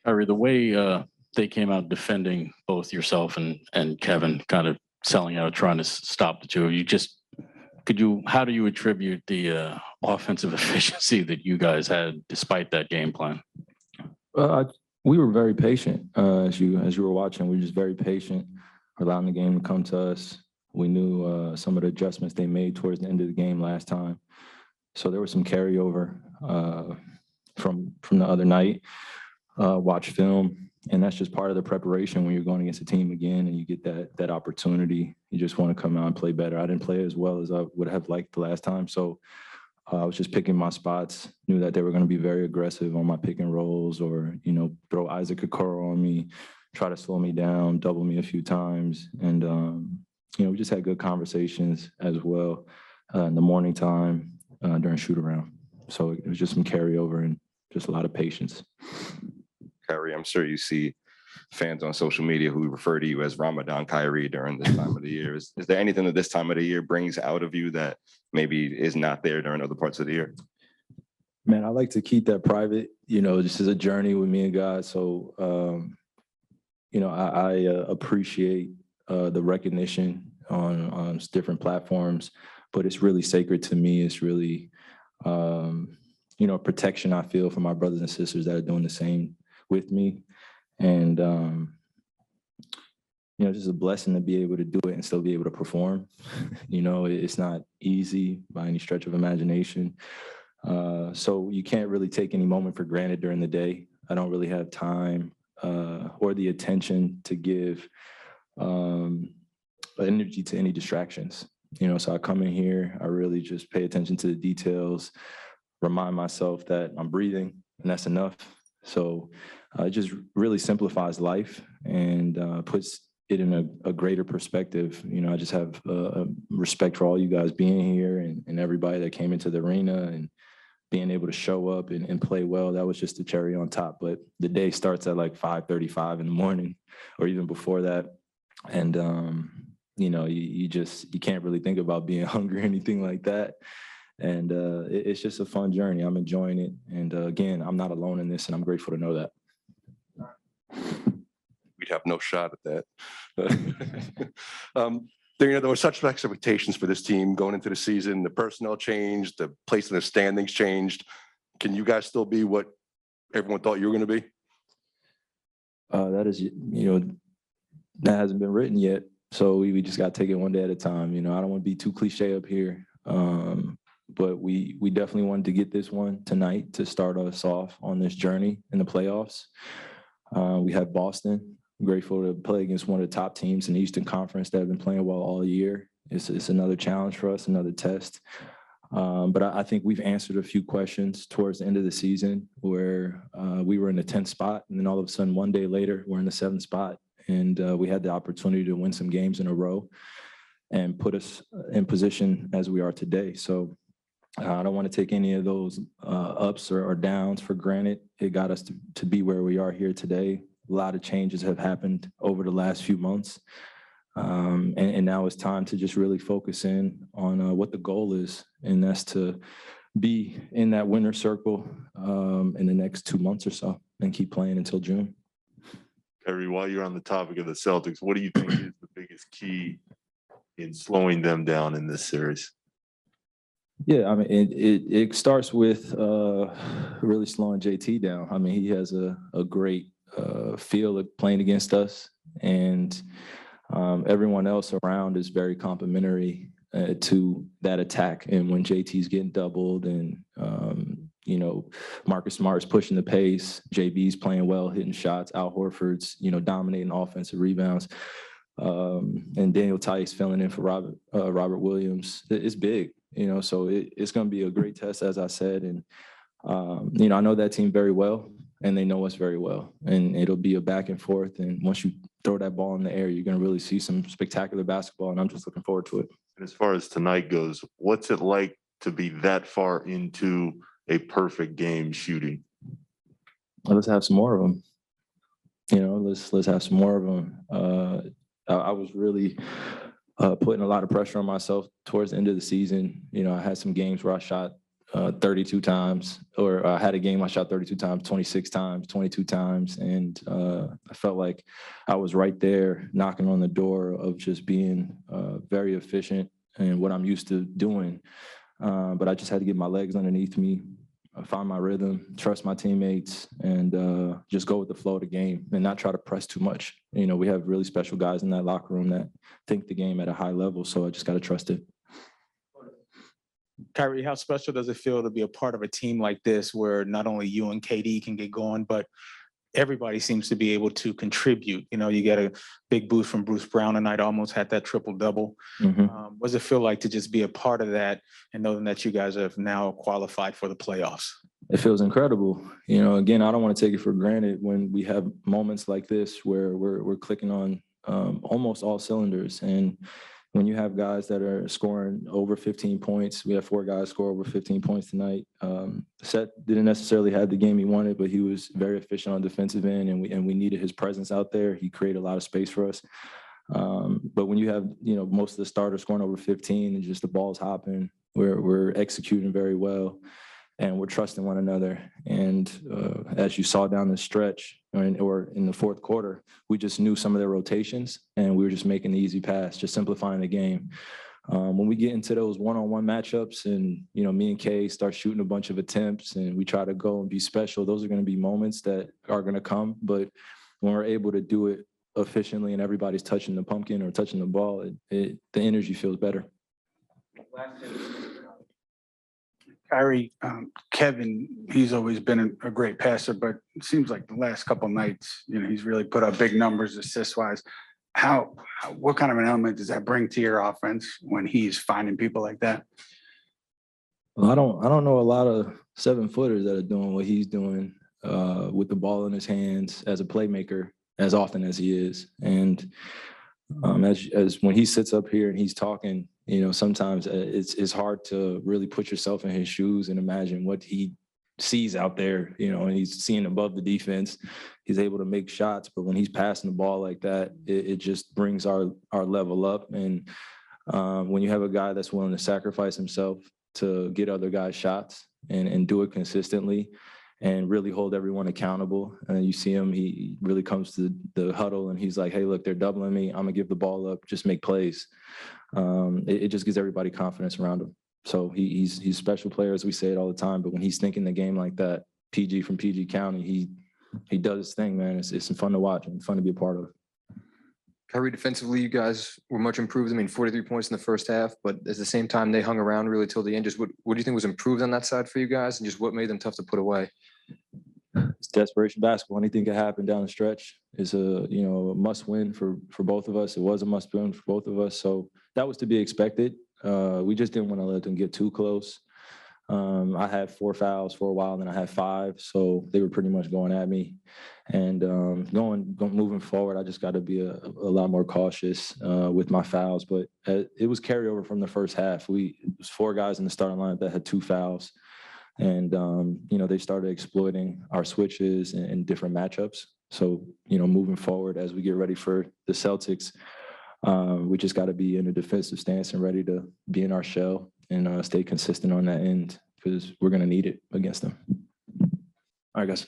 Kyrie, the way they came out defending both yourself and Kevin, kind of selling out, trying to stop the two of you, how do you attribute the offensive efficiency that you guys had despite that game plan? We were very patient. As you were watching, we were just very patient, allowing the game to come to us. We knew some of the adjustments they made towards the end of the game last time. So there was some carryover from the other night. Watch film, and that's just part of the preparation when you're going against a team again and you get that opportunity. You just want to come out and play better. I didn't play as well as I would have liked the last time, so I was just picking my spots. Knew that they were going to be very aggressive on my pick and rolls, or throw Isaac Okoro on me, try to slow me down, double me a few times, and we just had good conversations as well in the morning time during shoot around. So it was just some carryover and just a lot of patience. Kyrie, I'm sure you see fans on social media who refer to you as Ramadan Kyrie during this time of the year. Is there anything that this time of the year brings out of you that maybe is not there during other parts of the year? Man, I like to keep that private. This is a journey with me and God. So, I appreciate the recognition on different platforms, but it's really sacred to me. It's really, protection I feel for my brothers and sisters that are doing the same with me. And, just a blessing to be able to do it and still be able to perform. It's not easy by any stretch of imagination. So you can't really take any moment for granted during the day. I don't really have time or the attention to give energy to any distractions. So I come in here, I really just pay attention to the details, remind myself that I'm breathing, and that's enough. So it just really simplifies life and puts it in a greater perspective. I just have respect for all you guys being here and everybody that came into the arena and being able to show up and play well. That was just the cherry on top. But the day starts at like 5:35 in the morning or even before that. And, you can't really think about being hungry or anything like that. And it's just a fun journey. I'm enjoying it. And again, I'm not alone in this, and I'm grateful to know that. We'd have no shot at that. There were such expectations for this team going into the season. The personnel changed, the place in the standings changed. Can you guys still be what everyone thought you were going to be? That is, that hasn't been written yet. So we just got to take it one day at a time. I don't want to be too cliche up here. But we definitely wanted to get this one tonight to start us off on this journey in the playoffs. We have Boston. I'm grateful to play against one of the top teams in the Eastern Conference that have been playing well all year. It's another challenge for us, another test. But I think we've answered a few questions towards the end of the season where we were in the 10th spot, and then all of a sudden, one day later, we're in the 7th spot. And we had the opportunity to win some games in a row and put us in position as we are today. So I don't want to take any of those ups or downs for granted. It got us to be where we are here today. A lot of changes have happened over the last few months. And now it's time to just really focus in on what the goal is, and that's to be in that winner circle in the next 2 months or so and keep playing until June. Kyrie, while you're on the topic of the Celtics, what do you think is the biggest key in slowing them down in this series? Yeah, I mean, it starts with really slowing JT down. I mean, he has a great feel of playing against us, and everyone else around is very complimentary to that attack. And when JT's getting doubled and, Marcus Smart's pushing the pace, JB's playing well, hitting shots, Al Horford's, dominating offensive rebounds, and Daniel Tice filling in for Robert Williams. It's big. So it's going to be a great test, as I said. And, I know that team very well, and they know us very well. And it'll be a back and forth. And once you throw that ball in the air, you're going to really see some spectacular basketball, and I'm just looking forward to it. And as far as tonight goes, what's it like to be that far into a perfect game shooting? Well, let's have some more of them. Let's have some more of them. I was really putting a lot of pressure on myself towards the end of the season. I had some games where I shot 32 times, or I had a game I shot 32 times, 26 times, 22 times. And I felt like I was right there knocking on the door of just being very efficient and what I'm used to doing. But I just had to get my legs underneath me, find my rhythm, trust my teammates, and just go with the flow of the game and not try to press too much. You know, we have really special guys in that locker room that think the game at a high level, so I just got to trust it. Kyrie, how special does it feel to be a part of a team like this where not only you and KD can get going, but everybody seems to be able to contribute? You know, you get a big boost from Bruce Brown tonight, almost had that triple-double. What does it feel like to just be a part of that and knowing that you guys have now qualified for the playoffs? It feels incredible. You know, again, I don't want to take it for granted when we have moments like this where we're clicking on almost all cylinders. And when you have guys that are scoring over 15 points, we have 4 guys score over 15 points tonight. Seth didn't necessarily have the game he wanted, but he was very efficient on defensive end, and we needed his presence out there. He created a lot of space for us. But when you have, you know, most of the starters scoring over 15 and just the ball's hopping, we're executing very well, and we're trusting one another. And as you saw down the stretch or in the fourth quarter, we just knew some of their rotations, and we were just making the easy pass, just simplifying the game. When we get into those one-on-one matchups and, you know, me and Kay start shooting a bunch of attempts and we try to go and be special, those are going to be moments that are going to come. But when we're able to do it efficiently and everybody's touching the pumpkin or touching the ball, the energy feels better. Kyrie, Kevin, he's always been a great passer, but it seems like the last couple of nights, you know, he's really put up big numbers assist-wise. What kind of an element does that bring to your offense when he's finding people like that? Well, I don't know a lot of 7-footers that are doing what he's doing with the ball in his hands as a playmaker as often as he is. And as when he sits up here and he's talking, you know, sometimes it's hard to really put yourself in his shoes and imagine what he sees out there, you know, and he's seeing above the defense. He's able to make shots, but when he's passing the ball like that, it just brings our level up. And when you have a guy that's willing to sacrifice himself to get other guys shots and do it consistently and really hold everyone accountable. And you see him, he really comes to the huddle and he's like, hey, look, they're doubling me. I'm gonna give the ball up, just make plays. It just gives everybody confidence around him. So he's a special player, as we say it all the time, but when he's thinking the game like that, PG from PG County, he does his thing, man. It's fun to watch and fun to be a part of. Kyrie, defensively, you guys were much improved. I mean, 43 points in the first half, but at the same time, they hung around really till the end. Just what do you think was improved on that side for you guys, and just what made them tough to put away? It's desperation basketball. Anything can happen down the stretch. It's a must win for both of us. It was a must win for both of us. So that was to be expected. We just didn't want to let them get too close. I had 4 fouls for a while, and then I had 5, so they were pretty much going at me. And moving forward, I just got to be a lot more cautious with my fouls. But it was carryover from the first half. It was 4 guys in the starting lineup that had 2 fouls, and they started exploiting our switches and different matchups. So moving forward as we get ready for the Celtics, we just got to be in a defensive stance and ready to be in our shell and stay consistent on that end because we're going to need it against them. All right, guys.